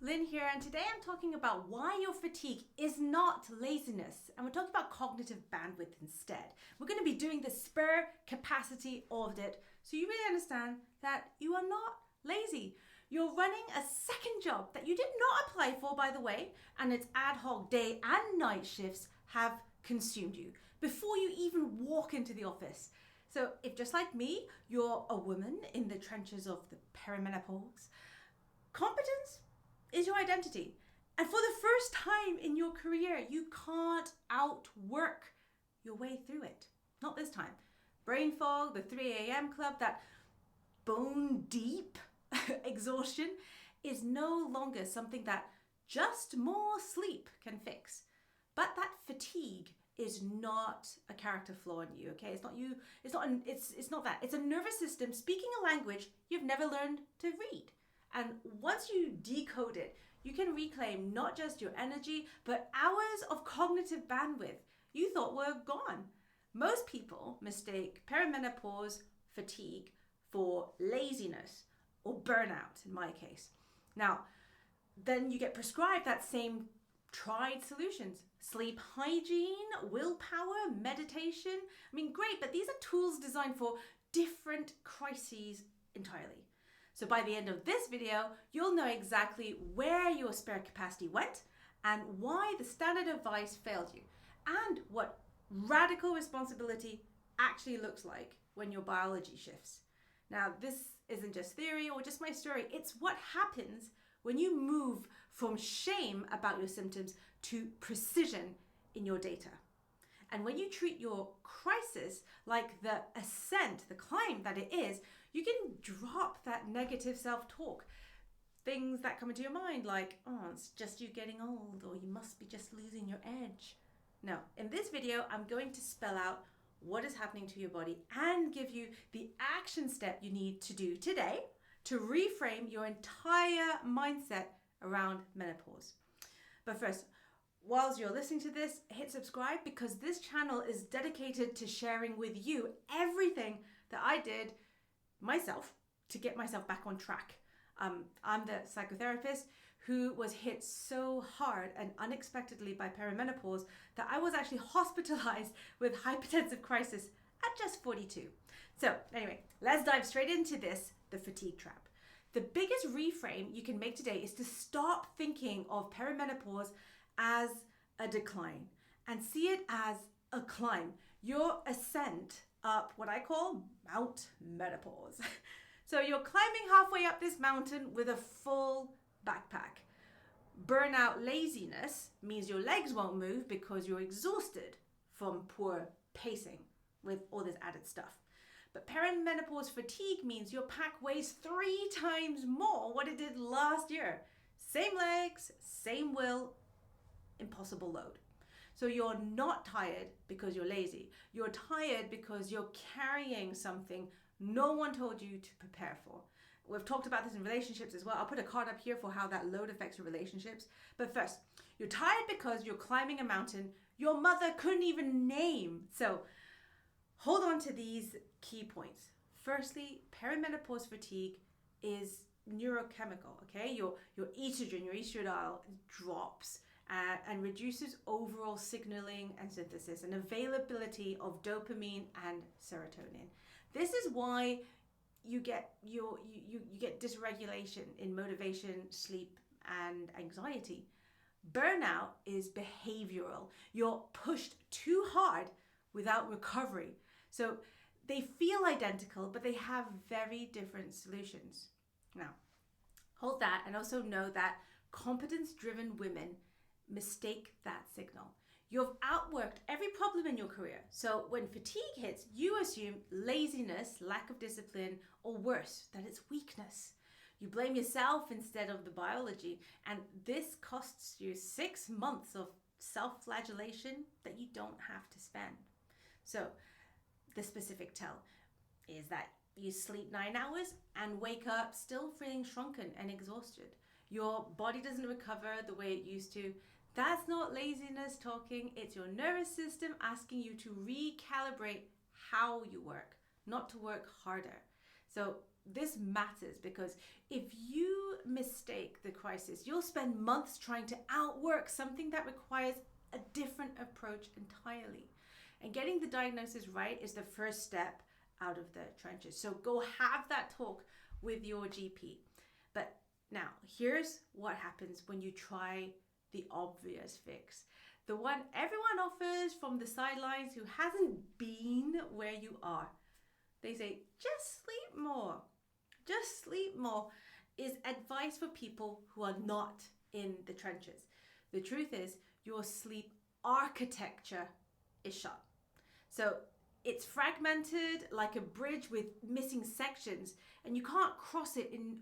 Lynn here, and today I'm talking about why your fatigue is not laziness, and we're talking about cognitive bandwidth instead. We're going to be doing the spare capacity audit so you really understand that you are not lazy. You're running a second job that you did not apply for, by the way, and its ad hoc day and night shifts have consumed you before you even walk into the office. So if, just like me, you're a woman in the trenches of the perimenopause, competence is your identity. And for the first time in your career, you can't outwork your way through it. Not this time. Brain fog, the 3 a.m. club, that bone deep exhaustion is no longer something that just more sleep can fix. But that fatigue is not a character flaw in you, okay? It's not you, it's not that. It's a nervous system speaking a language you've never learned to read. And once you decode it, you can reclaim not just your energy, but hours of cognitive bandwidth you thought were gone. Most people mistake perimenopause fatigue for laziness or burnout, in my case. Now, then you get prescribed that same tried solutions. Sleep hygiene, willpower, meditation. I mean, great, but these are tools designed for different crises entirely. So by the end of this video, you'll know exactly where your spare capacity went and why the standard advice failed you, and what radical responsibility actually looks like when your biology shifts. Now, this isn't just theory or just my story. It's what happens when you move from shame about your symptoms to precision in your data. And when you treat your crisis like the ascent, the climb that it is, you can drop that negative self-talk. Things that come into your mind like, oh, it's just you getting old, or you must be just losing your edge. No, in this video, I'm going to spell out what is happening to your body and give you the action step you need to do today to reframe your entire mindset around menopause. But first, whilst you're listening to this, hit subscribe, because this channel is dedicated to sharing with you everything that I did myself to get myself back on track. I'm the psychotherapist who was hit so hard and unexpectedly by perimenopause that I was actually hospitalized with hypertensive crisis at just 42. So anyway, let's dive straight into this, the fatigue trap. The biggest reframe you can make today is to stop thinking of perimenopause as a decline and see it as a climb, your ascent up what I call Mount Menopause. So you're climbing halfway up this mountain with a full backpack. Burnout laziness means your legs won't move because you're exhausted from poor pacing with all this added stuff. But perimenopause fatigue means your pack weighs 3 times more what it did last year. Same legs, same will, impossible load. So you're not tired because you're lazy. You're tired because you're carrying something no one told you to prepare for. We've talked about this in relationships as well. I'll put a card up here for how that load affects your relationships. But first, you're tired because you're climbing a mountain your mother couldn't even name. So hold on to these key points. Firstly, perimenopause fatigue is neurochemical, okay? Your estrogen, your estradiol drops and reduces overall signaling and synthesis and availability of dopamine and serotonin. This is why you get you get dysregulation in motivation, sleep, and anxiety. Burnout is behavioral. You're pushed too hard without recovery. So they feel identical, but they have very different solutions. Now, hold that, and also know that competence-driven women mistake that signal. You've outworked every problem in your career. So when fatigue hits, you assume laziness, lack of discipline, or worse, that it's weakness. You blame yourself instead of the biology, and this costs you 6 months of self-flagellation that you don't have to spend. So the specific tell is that you sleep 9 hours and wake up still feeling shrunken and exhausted. Your body doesn't recover the way it used to. That's not laziness talking. It's your nervous system asking you to recalibrate how you work, not to work harder. So this matters because if you mistake the crisis, you'll spend months trying to outwork something that requires a different approach entirely. And getting the diagnosis right is the first step out of the trenches. So go have that talk with your GP. But now, here's what happens when you try the obvious fix. The one everyone offers from the sidelines who hasn't been where you are. They say, just sleep more. Just sleep more is advice for people who are not in the trenches. The truth is, your sleep architecture is shot. So it's fragmented like a bridge with missing sections, and you can't cross it in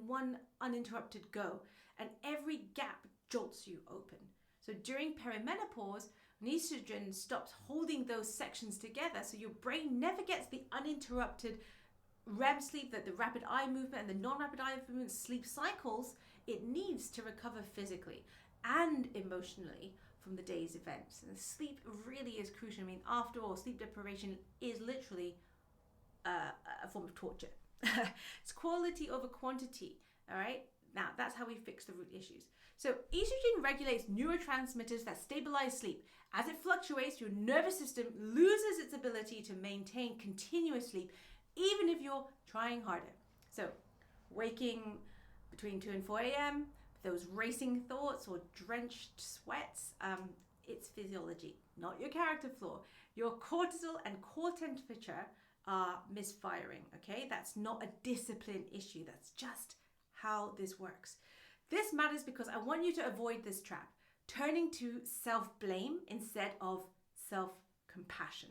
one uninterrupted go, and every gap jolts you open. So during perimenopause, estrogen stops holding those sections together, so your brain never gets the uninterrupted REM sleep, that the rapid eye movement and the non-rapid eye movement sleep cycles it needs to recover physically and emotionally from the day's events. And sleep really is crucial. I mean, after all, sleep deprivation is literally a form of torture. It's quality over quantity, all right? Now, that's how we fix the root issues. So estrogen regulates neurotransmitters that stabilize sleep. As it fluctuates, your nervous system loses its ability to maintain continuous sleep, even if you're trying harder. So waking between 2 and 4 a.m., those racing thoughts or drenched sweats, it's physiology, not your character flaw. Your cortisol and core temperature are misfiring, okay? That's not a discipline issue. That's just how this works. This matters because I want you to avoid this trap, turning to self-blame instead of self-compassion.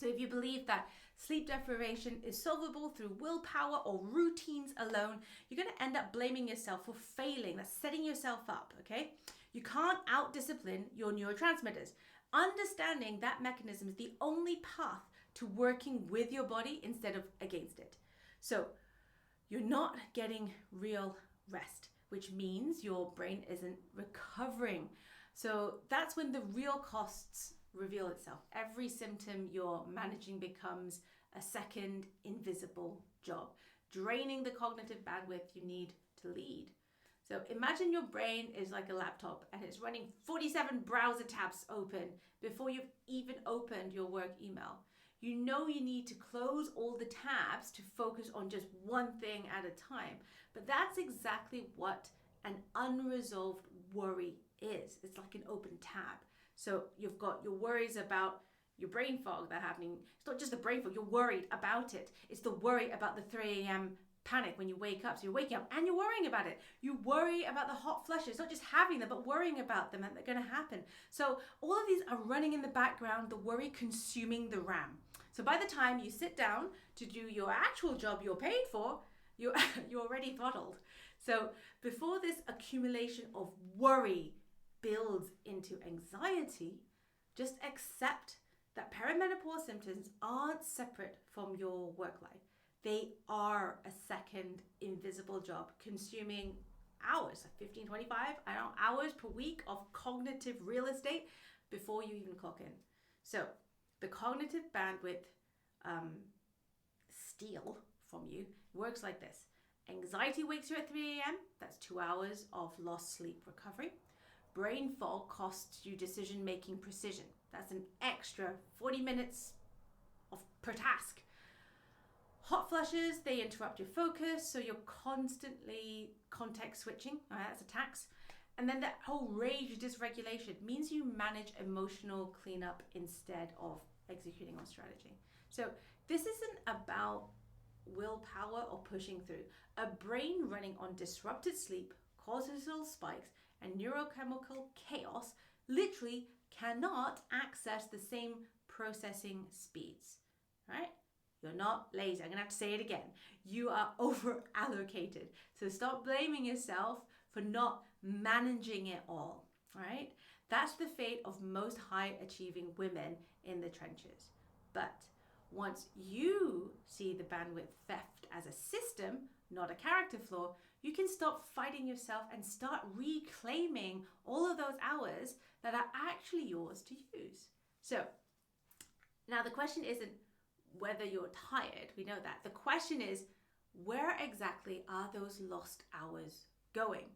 So if you believe that sleep deprivation is solvable through willpower or routines alone, you're going to end up blaming yourself for failing. That's setting yourself up, okay? You can't out-discipline your neurotransmitters. Understanding that mechanism is the only path to working with your body instead of against it. So you're not getting real rest, which means your brain isn't recovering. So that's when the real costs reveal itself. Every symptom you're managing becomes a second invisible job, draining the cognitive bandwidth you need to lead. So imagine your brain is like a laptop and it's running 47 browser tabs open before you've even opened your work email. You know you need to close all the tabs to focus on just one thing at a time. But that's exactly what an unresolved worry is. It's like an open tab. So you've got your worries about your brain fog that are happening. It's not just the brain fog, you're worried about it. It's the worry about the 3 a.m. panic when you wake up. So you're waking up and you're worrying about it. You worry about the hot flushes, not just having them, but worrying about them and they're going to happen. So all of these are running in the background, the worry consuming the RAM. So by the time you sit down to do your actual job you're paid for, you're already throttled. So before this accumulation of worry builds into anxiety, just accept that perimenopause symptoms aren't separate from your work life. They are a second invisible job consuming hours, 15, 25 hours per week of cognitive real estate before you even clock in. So the cognitive bandwidth steal from you works like this. Anxiety wakes you at 3 a.m. That's 2 hours of lost sleep recovery. Brain fog costs you decision-making precision. That's an extra 40 minutes per task. Hot flushes, they interrupt your focus, so you're constantly context switching. That's a tax. And then that whole rage dysregulation means you manage emotional cleanup instead of executing on strategy. So this isn't about willpower or pushing through. A brain running on disrupted sleep, cortisol spikes, and neurochemical chaos literally cannot access the same processing speeds, right? You're not lazy. I'm gonna have to say it again. You are over allocated. So stop blaming yourself for not managing it all, right? That's the fate of most high achieving women in the trenches. But once you see the bandwidth theft as a system, not a character flaw, you can stop fighting yourself and start reclaiming all of those hours that are actually yours to use. So now the question isn't whether you're tired, we know that. The question is, where exactly are those lost hours going?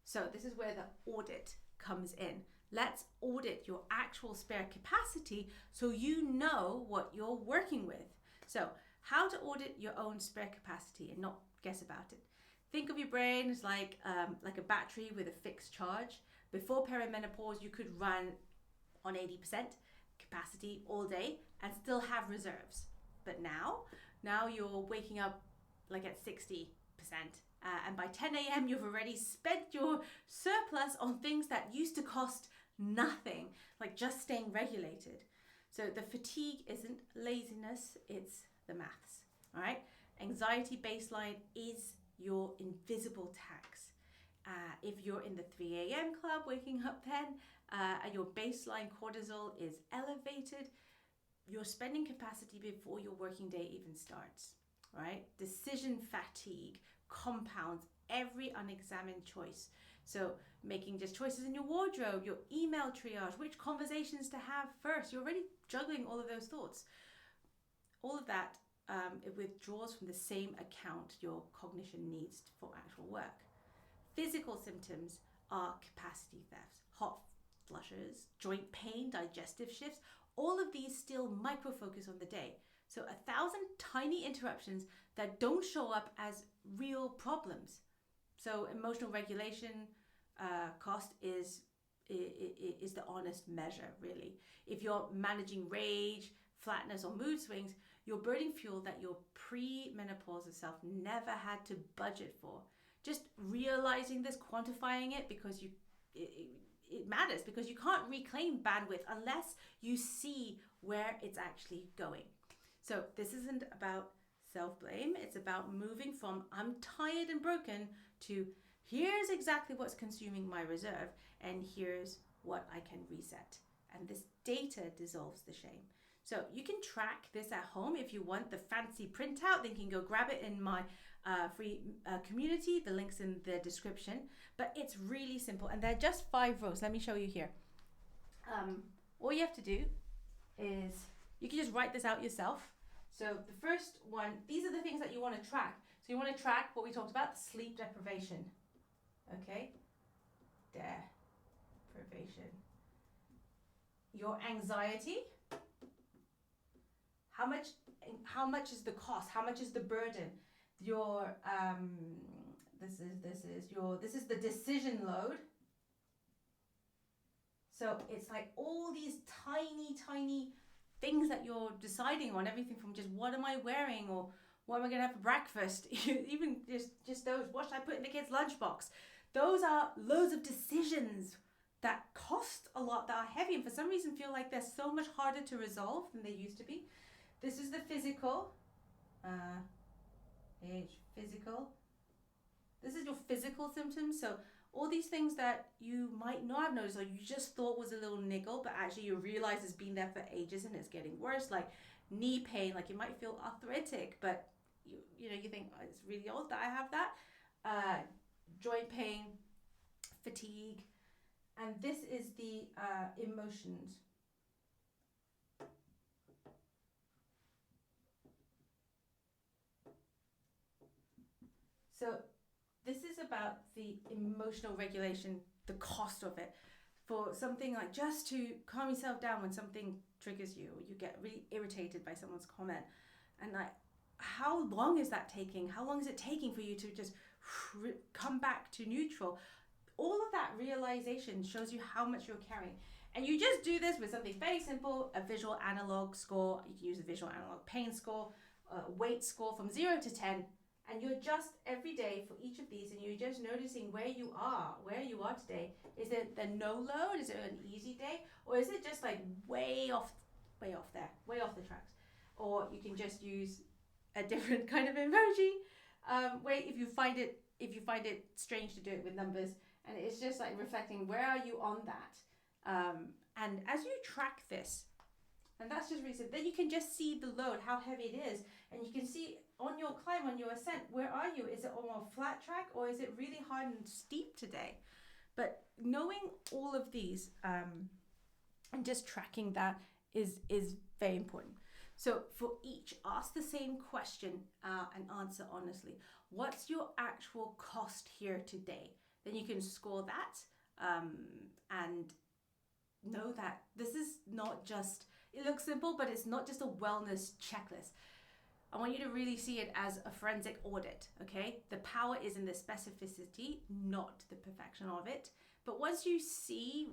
So this is where the audit comes in. Let's audit your actual spare capacity so you know what you're working with. So how to audit your own spare capacity and not guess about it. Think of your brain as like a battery with a fixed charge. Before perimenopause, you could run on 80% capacity all day and still have reserves. But now you're waking up like at 60%. And by 10 a.m., you've already spent your surplus on things that used to cost nothing, like just staying regulated. So the fatigue isn't laziness, it's the maths, all right? Anxiety baseline is your invisible tax. If you're in the 3 a.m. club waking up then, and your baseline cortisol is elevated, your spending capacity before your working day even starts, right? Decision fatigue compounds every unexamined choice. So making just choices in your wardrobe, your email triage, which conversations to have first, you're already juggling all of those thoughts. All of that, it withdraws from the same account your cognition needs for actual work. Physical symptoms are capacity thefts, hot flushes, joint pain, digestive shifts. All of these still micro-focus on the day. So 1,000 tiny interruptions that don't show up as real problems. So emotional regulation cost is the honest measure, really. If you're managing rage, flatness, or mood swings, you're burning fuel that your pre-menopausal self never had to budget for. Just realizing this, quantifying it, because it matters, because you can't reclaim bandwidth unless you see where it's actually going. So this isn't about self-blame. It's about moving from I'm tired and broken to here's exactly what's consuming my reserve and here's what I can reset. And this data dissolves the shame. So you can track this at home. If you want the fancy printout, then you can go grab it in my free community. The link's in the description. But it's really simple. And they're just 5 rows. Let me show you here. All you have to do is you can just write this out yourself. So the first one, these are the things that you want to track. So you want to track what we talked about, sleep deprivation. Okay? Deprivation. Your anxiety. How much is the cost? How much is the burden? Your this is the decision load. So it's like all these tiny things that you're deciding on, everything from just what am I wearing or what am I gonna have for breakfast, even just those, what should I put in the kids' lunchbox? Those are loads of decisions that cost a lot, that are heavy, and for some reason feel like they're so much harder to resolve than they used to be. This is the physical. Physical. This is your physical symptoms. So all these things that you might not have noticed, or you just thought was a little niggle, but actually you realize it's been there for ages and it's getting worse, like knee pain, like you might feel arthritic, but you think, oh, it's really old that I have that. Joint pain, fatigue, and this is the emotions. So this is about the emotional regulation, the cost of it. For something like just to calm yourself down when something triggers you, or you get really irritated by someone's comment. And like, how long is that taking? How long is it taking for you to just come back to neutral? All of that realization shows you how much you're carrying. And you just do this with something very simple, a visual analog score. You can use a visual analog pain score, a weight score from 0 to 10. And you're just every day for each of these, and you're just noticing where you are today. Is it the no load? Is it an easy day? Or is it just like way off the tracks? Or you can just use a different kind of emoji. If you find it strange to do it with numbers, and it's just like reflecting where are you on that. And as you track this, and that's just recent, then you can just see the load, how heavy it is, and you can see on your climb, on your ascent, where are you? Is it on a flat track, or is it really hard and steep today? But knowing all of these and just tracking that is very important. So for each, ask the same question and answer honestly. What's your actual cost here today? Then you can score that and know that this is not just, it looks simple, but it's not just a wellness checklist. I want you to really see it as a forensic audit, okay? The power is in the specificity, not the perfection of it. But once you see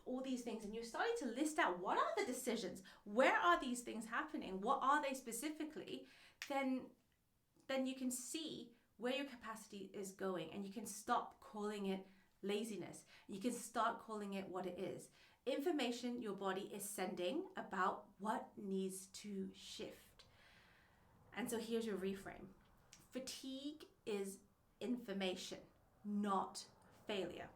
all these things and you're starting to list out what are the decisions, where are these things happening, what are they specifically, then you can see where your capacity is going, and you can stop calling it laziness. You can start calling it what it is. Information your body is sending about what needs to shift. And so here's your reframe. Fatigue is information, not failure.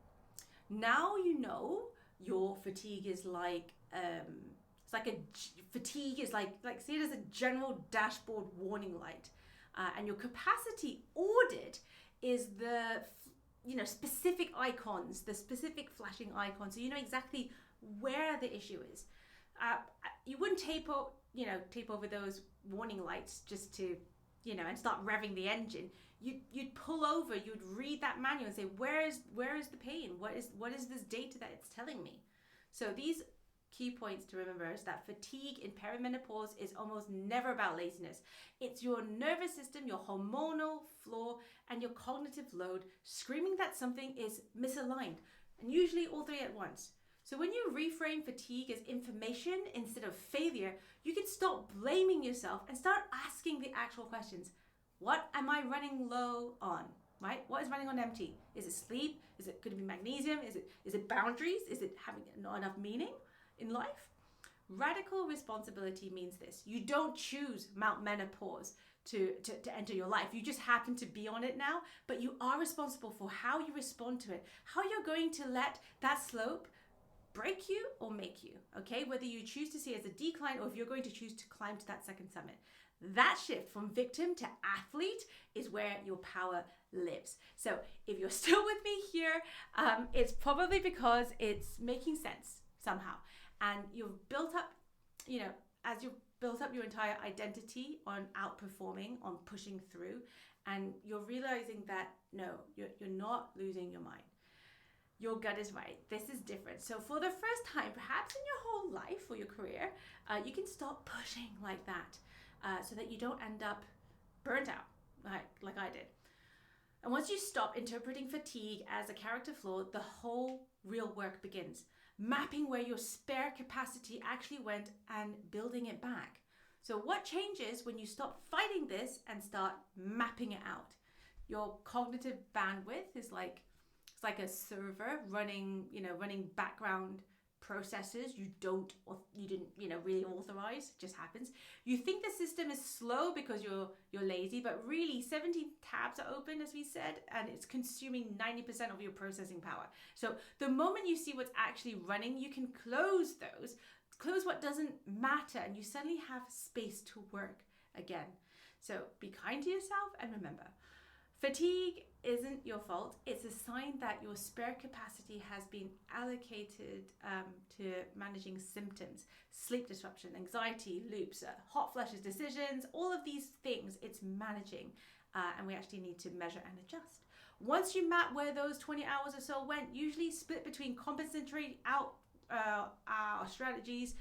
Now you know your fatigue is like, fatigue is like see it as a general dashboard warning light. And your capacity audit is the, specific icons, the specific flashing icons. So you know exactly where the issue is. You wouldn't tape over those warning lights just to, and start revving the engine. You'd pull over, you'd read that manual and say, where is the pain? What is this data that it's telling me? So these key points to remember is that fatigue in perimenopause is almost never about laziness. It's your nervous system, your hormonal floor, and your cognitive load screaming that something is misaligned, and usually all three at once. So when you reframe fatigue as information instead of failure, you can stop blaming yourself and start asking the actual questions. What am I running low on? Right? What is running on empty? Is it sleep? Could it be magnesium? Is it boundaries? Is it having not enough meaning in life? Radical responsibility means this. You don't choose Mount Menopause to enter your life. You just happen to be on it now, but you are responsible for how you respond to it, how you're going to let that slope break you or make you, okay? Whether you choose to see it as a decline or if you're going to choose to climb to that second summit. That shift from victim to athlete is where your power lives. So if you're still with me here, it's probably because it's making sense somehow. And you've built up, as you've built up your entire identity on outperforming, on pushing through, and you're realizing that, no, you're not losing your mind. Your gut is right. This is different. So for the first time, perhaps in your whole life or your career, you can stop pushing like that so that you don't end up burnt out like I did. And once you stop interpreting fatigue as a character flaw, the whole real work begins. Mapping where your spare capacity actually went and building it back. So what changes when you stop fighting this and start mapping it out? Your cognitive bandwidth is like, it's like a server running background processes you didn't really authorize. It just happens. You think the system is slow because you're lazy, but really 17 tabs are open, as we said, and it's consuming 90% of your processing power. So the moment you see what's actually running, you can close what doesn't matter, and you suddenly have space to work again. So be kind to yourself, and remember, fatigue isn't your fault. It's a sign that your spare capacity has been allocated to managing symptoms, sleep disruption, anxiety, loops, hot flushes, decisions, all of these things it's managing, and we actually need to measure and adjust. Once you map where those 20 hours or so went, usually split between compensatory strategies,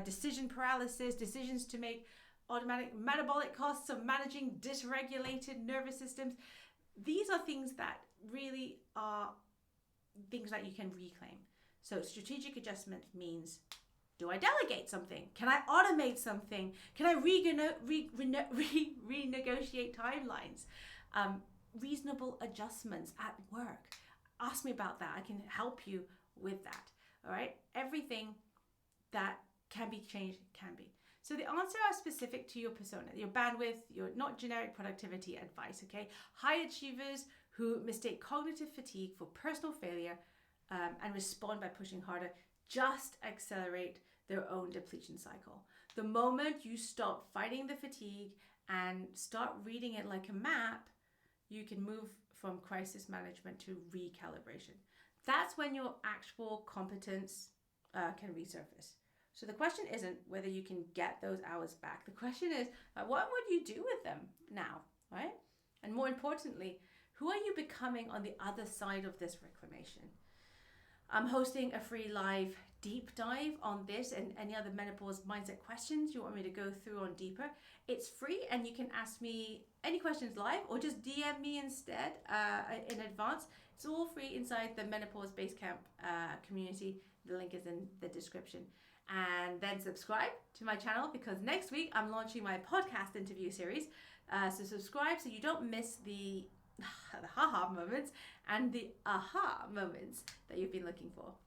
decision paralysis, decisions to make, automatic metabolic costs of managing dysregulated nervous systems. These are things that really are things that you can reclaim. So strategic adjustment means, do I delegate something? Can I automate something? Can I renegotiate timelines? Reasonable adjustments at work. Ask me about that. I can help you with that. All right? Everything that can be changed can be. So the answers are specific to your persona, your bandwidth, your not generic productivity advice, okay? High achievers who mistake cognitive fatigue for personal failure and respond by pushing harder just accelerate their own depletion cycle. The moment you stop fighting the fatigue and start reading it like a map, you can move from crisis management to recalibration. That's when your actual competence can resurface. So the question isn't whether you can get those hours back. The question is, what would you do with them now, right? And more importantly, who are you becoming on the other side of this reclamation? I'm hosting a free live deep dive on this and any other menopause mindset questions you want me to go through on deeper. It's free and you can ask me any questions live or just DM me instead in advance. It's all free inside the Menopause Basecamp community. The link is in the description. And then subscribe to my channel because next week I'm launching my podcast interview series. So subscribe so you don't miss the haha moments and the aha moments that you've been looking for.